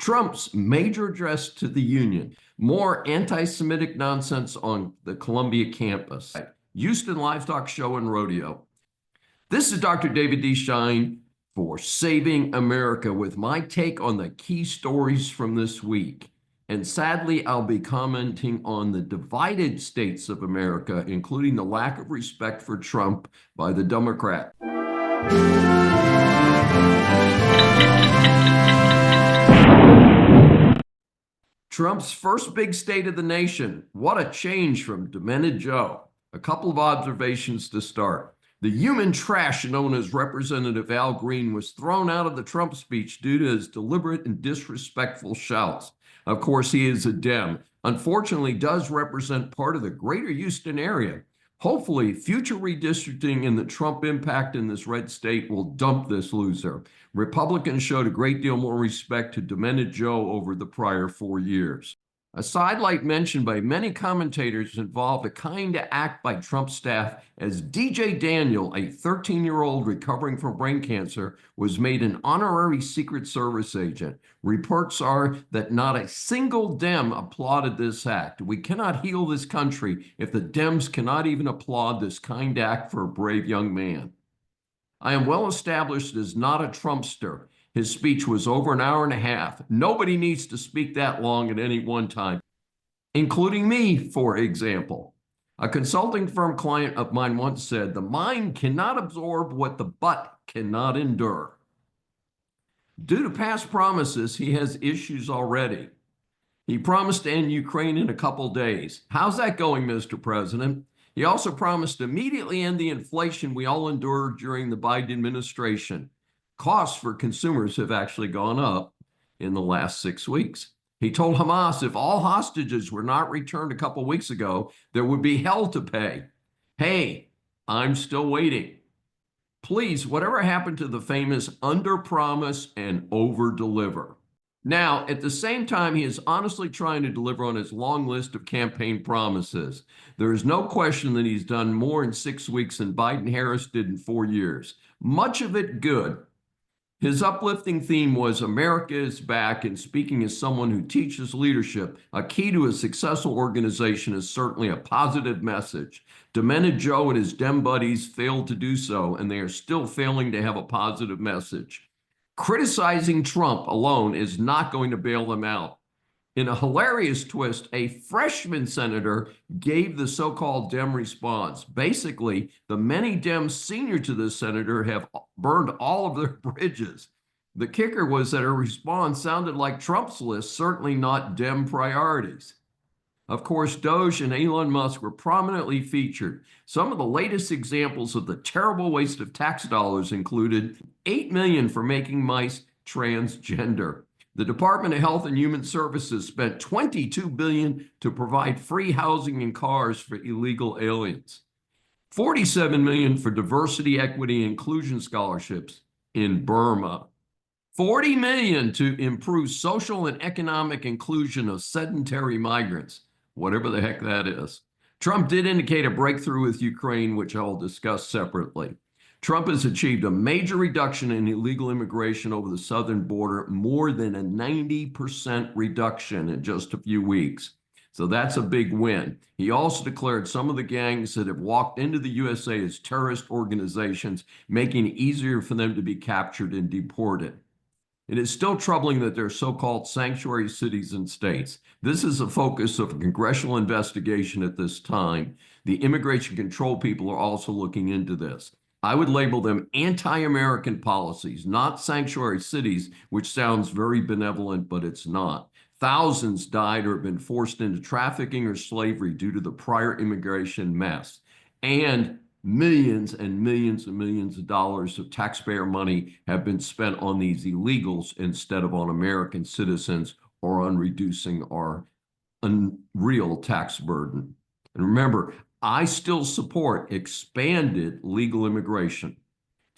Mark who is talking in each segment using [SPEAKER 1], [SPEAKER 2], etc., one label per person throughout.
[SPEAKER 1] Trump's major address to the union, more anti-Semitic nonsense on the Columbia campus, Houston Livestock Show and Rodeo. This is Dr. David D. Schein for Saving America with my take on the key stories from this week. And sadly, I'll be commenting on the divided states of America, including the lack of respect for Trump by the Democrat. Trump's first big state of the nation. What a change from Demented Joe. A couple of observations to start. The human trash known as Representative Al Green was thrown out of the Trump speech due to his deliberate and disrespectful shouts. Of course, he is a Dem. Unfortunately, does represent part of the greater Houston area. Hopefully, future redistricting and the Trump impact in this red state will dump this loser. Republicans showed a great deal more respect to Demented Joe over the prior 4 years. A sidelight mentioned by many commentators involved a kind act by Trump staff as DJ Daniel, a 13-year-old recovering from brain cancer, was made an honorary Secret Service agent. Reports are that not a single Dem applauded this act. We cannot heal this country if the Dems cannot even applaud this kind act for a brave young man. I am well established as not a Trumpster. His speech was over an hour and a half. Nobody needs to speak that long at any one time, including me, for example. A consulting firm client of mine once said, "The mind cannot absorb what the butt cannot endure." Due to past promises, he has issues already. He promised to end Ukraine in a couple days. How's that going, Mr. President? He also promised to immediately end the inflation we all endured during the Biden administration. Costs for consumers have actually gone up in the last 6 weeks. He told Hamas if all hostages were not returned a couple weeks ago, there would be hell to pay. Hey, I'm still waiting. Please, whatever happened to the famous under-promise and over-deliver? Now, at the same time, he is honestly trying to deliver on his long list of campaign promises. There is no question that he's done more in 6 weeks than Biden-Harris did in 4 years. Much of it good. His uplifting theme was America is back, and speaking as someone who teaches leadership, a key to a successful organization is certainly a positive message. Demented Joe and his Dem buddies failed to do so, and they are still failing to have a positive message. Criticizing Trump alone is not going to bail them out. In a hilarious twist, a freshman senator gave the so-called Dem response. Basically, the many Dems senior to this senator have burned all of their bridges. The kicker was that her response sounded like Trump's list, certainly not Dem priorities. Of course, Doge and Elon Musk were prominently featured. Some of the latest examples of the terrible waste of tax dollars included $8 million for making mice transgender. The Department of Health and Human Services spent $22 billion to provide free housing and cars for illegal aliens. $47 million for diversity, equity, and inclusion scholarships in Burma. $40 million to improve social and economic inclusion of sedentary migrants, whatever the heck that is. Trump did indicate a breakthrough with Ukraine, which I'll discuss separately. Trump has achieved a major reduction in illegal immigration over the southern border, more than a 90% reduction in just a few weeks. So that's a big win. He also declared some of the gangs that have walked into the USA as terrorist organizations, making it easier for them to be captured and deported. It is still troubling that there are so-called sanctuary cities and states. This is the focus of a congressional investigation at this time. The immigration control people are also looking into this. I would label them anti-American policies, not sanctuary cities, which sounds very benevolent, but it's not. Thousands died or have been forced into trafficking or slavery due to the prior immigration mess. And millions and millions and millions of dollars of taxpayer money have been spent on these illegals instead of on American citizens or on reducing our unreal tax burden. And remember, I still support expanded legal immigration.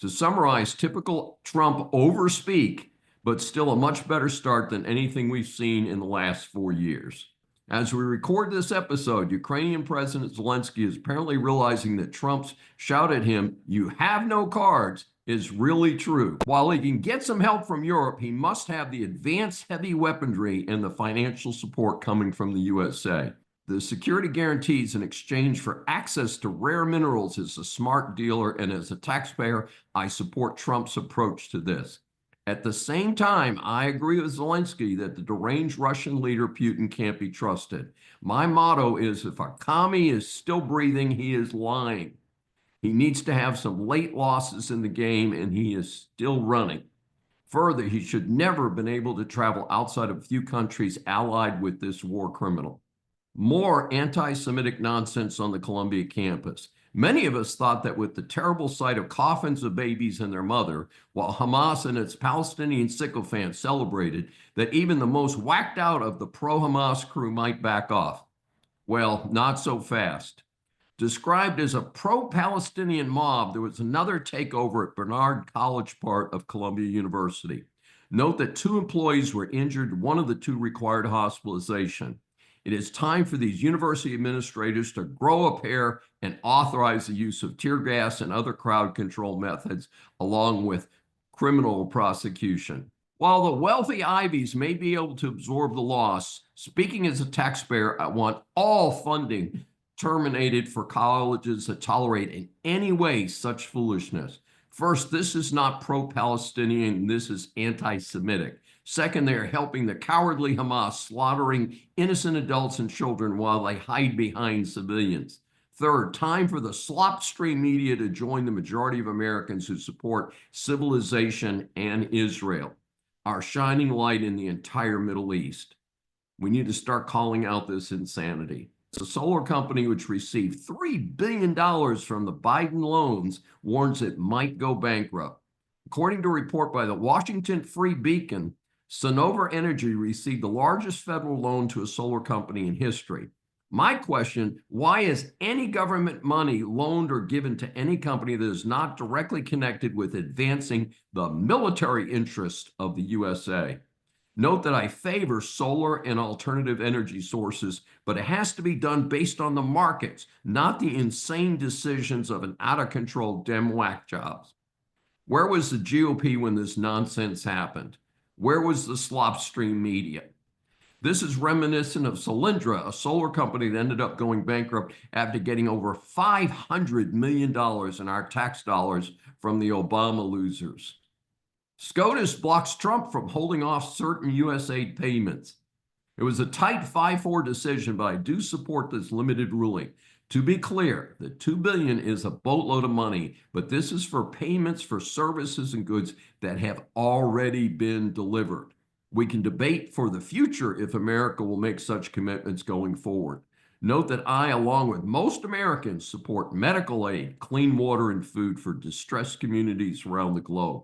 [SPEAKER 1] To summarize, typical Trump overspeak, but still a much better start than anything we've seen in the last 4 years. As we record this episode, Ukrainian President Zelensky is apparently realizing that Trump's shout at him, "You have no cards," is really true. While he can get some help from Europe, he must have the advanced heavy weaponry and the financial support coming from the USA. The security guarantees in exchange for access to rare minerals is a smart dealer, and as a taxpayer, I support Trump's approach to this. At the same time, I agree with Zelensky that the deranged Russian leader Putin can't be trusted. My motto is, if a commie is still breathing, he is lying. He needs to have some late losses in the game, and he is still running. Further, he should never have been able to travel outside of a few countries allied with this war criminal. More anti-Semitic nonsense on the Columbia campus. Many of us thought that with the terrible sight of coffins of babies and their mother, while Hamas and its Palestinian sycophants celebrated, that even the most whacked out of the pro-Hamas crew might back off. Well, not so fast. Described as a pro-Palestinian mob, there was another takeover at Bernard College part of Columbia University. Note that 2 employees were injured, one of the 2 required hospitalization. It is time for these university administrators to grow a pair and authorize the use of tear gas and other crowd control methods, along with criminal prosecution. While the wealthy Ivies may be able to absorb the loss, speaking as a taxpayer, I want all funding terminated for colleges that tolerate in any way such foolishness. First, this is not pro-Palestinian, this is anti-Semitic. Second, they are helping the cowardly Hamas, slaughtering innocent adults and children while they hide behind civilians. Third, time for the slopstream media to join the majority of Americans who support civilization and Israel, our shining light in the entire Middle East. We need to start calling out this insanity. A solar company which received $3 billion from the Biden loans warns it might go bankrupt. According to a report by the Washington Free Beacon, Sonova Energy received the largest federal loan to a solar company in history. My question, why is any government money loaned or given to any company that is not directly connected with advancing the military interests of the USA? Note that I favor solar and alternative energy sources, but it has to be done based on the markets, not the insane decisions of an out-of-control Dem whack jobs. Where was the GOP when this nonsense happened? Where was the slopstream media? This is reminiscent of Solyndra, a solar company that ended up going bankrupt after getting over $500 million in our tax dollars from the Obama losers. SCOTUS blocks Trump from holding off certain U.S. aid payments. It was a tight 5-4 decision, but I do support this limited ruling. To be clear, the $2 billion is a boatload of money, but this is for payments for services and goods that have already been delivered. We can debate for the future if America will make such commitments going forward. Note that I, along with most Americans, support medical aid, clean water, and food for distressed communities around the globe.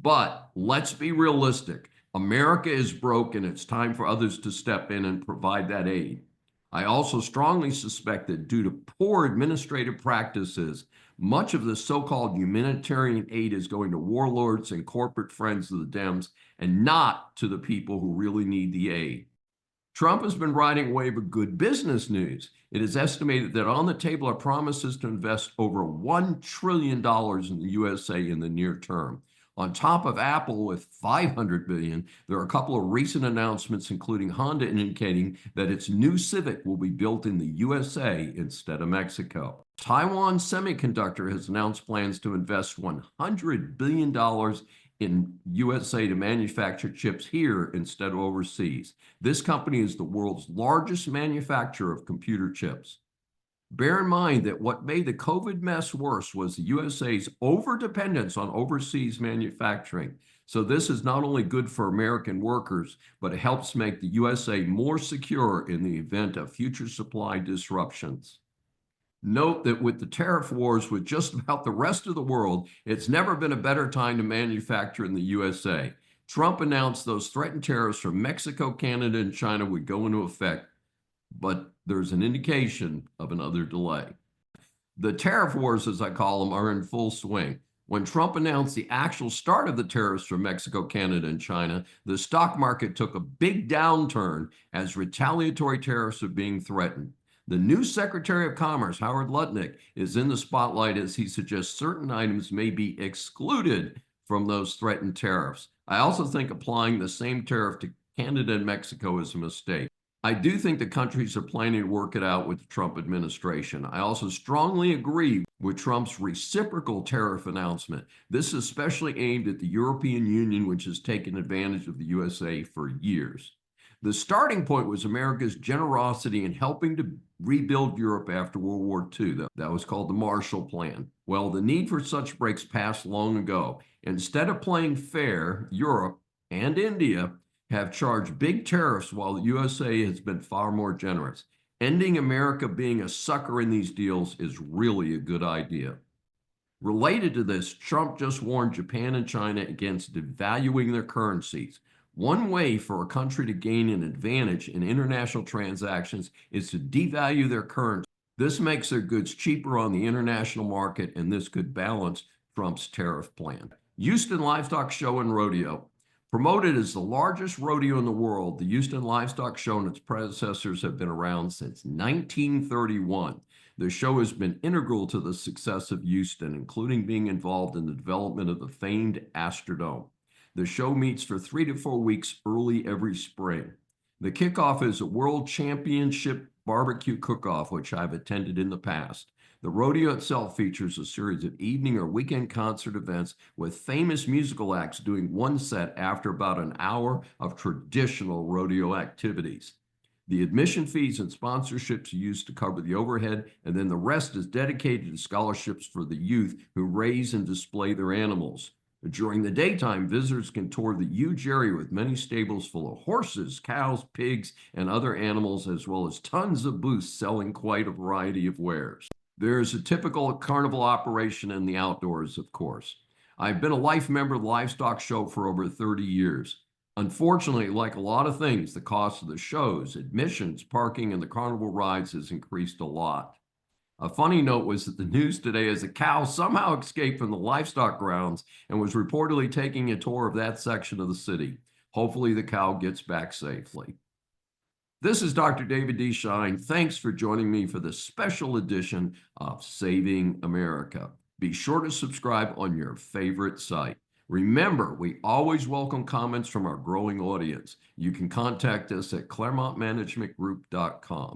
[SPEAKER 1] But let's be realistic. America is broke, and it's time for others to step in and provide that aid. I also strongly suspect that due to poor administrative practices, much of the so-called humanitarian aid is going to warlords and corporate friends of the Dems and not to the people who really need the aid. Trump has been riding a wave of good business news. It is estimated that on the table are promises to invest over $1 trillion in the USA in the near term. On top of Apple with $500 billion, there are a couple of recent announcements, including Honda indicating that its new Civic will be built in the USA instead of Mexico. Taiwan Semiconductor has announced plans to invest $100 billion in USA to manufacture chips here instead of overseas. This company is the world's largest manufacturer of computer chips. Bear in mind that what made the COVID mess worse was the USA's overdependence on overseas manufacturing. So this is not only good for American workers, but it helps make the USA more secure in the event of future supply disruptions. Note that with the tariff wars with just about the rest of the world, it's never been a better time to manufacture in the USA. Trump announced those threatened tariffs from Mexico, Canada, and China would go into effect, but there's an indication of another delay. The tariff wars, as I call them, are in full swing. When Trump announced the actual start of the tariffs from Mexico, Canada, and China, the stock market took a big downturn as retaliatory tariffs are being threatened. The new Secretary of Commerce, Howard Lutnick, is in the spotlight as he suggests certain items may be excluded from those threatened tariffs. I also think applying the same tariff to Canada and Mexico is a mistake. I do think the countries are planning to work it out with the Trump administration. I also strongly agree with Trump's reciprocal tariff announcement. This is especially aimed at the European Union, which has taken advantage of the USA for years. The starting point was America's generosity in helping to rebuild Europe after World War II. That was called the Marshall Plan. Well, the need for such breaks passed long ago. Instead of playing fair, Europe and India have charged big tariffs while the USA has been far more generous. Ending America being a sucker in these deals is really a good idea. Related to this, Trump just warned Japan and China against devaluing their currencies. One way for a country to gain an advantage in international transactions is to devalue their currency. This makes their goods cheaper on the international market, and this could balance Trump's tariff plan. Houston Livestock Show and Rodeo. Promoted as the largest rodeo in the world, the Houston Livestock Show and its predecessors have been around since 1931. The show has been integral to the success of Houston, including being involved in the development of the famed Astrodome. The show meets for 3 to 4 weeks early every spring. The kickoff is a World Championship barbecue cook-off, which I've attended in the past. The rodeo itself features a series of evening or weekend concert events with famous musical acts doing one set after about an hour of traditional rodeo activities. The admission fees and sponsorships are used to cover the overhead, and then the rest is dedicated to scholarships for the youth who raise and display their animals. During the daytime, visitors can tour the huge area with many stables full of horses, cows, pigs, and other animals, as well as tons of booths selling quite a variety of wares. There's a typical carnival operation in the outdoors, of course. I've been a life member of the Livestock Show for over 30 years. Unfortunately, like a lot of things, the cost of the shows, admissions, parking, and the carnival rides has increased a lot. A funny note was that the news today is a cow somehow escaped from the livestock grounds and was reportedly taking a tour of that section of the city. Hopefully the cow gets back safely. This is Dr. David D. Schein. Thanks for joining me for this special edition of Saving America. Be sure to subscribe on your favorite site. Remember, we always welcome comments from our growing audience. You can contact us at ClaremontManagementGroup.com.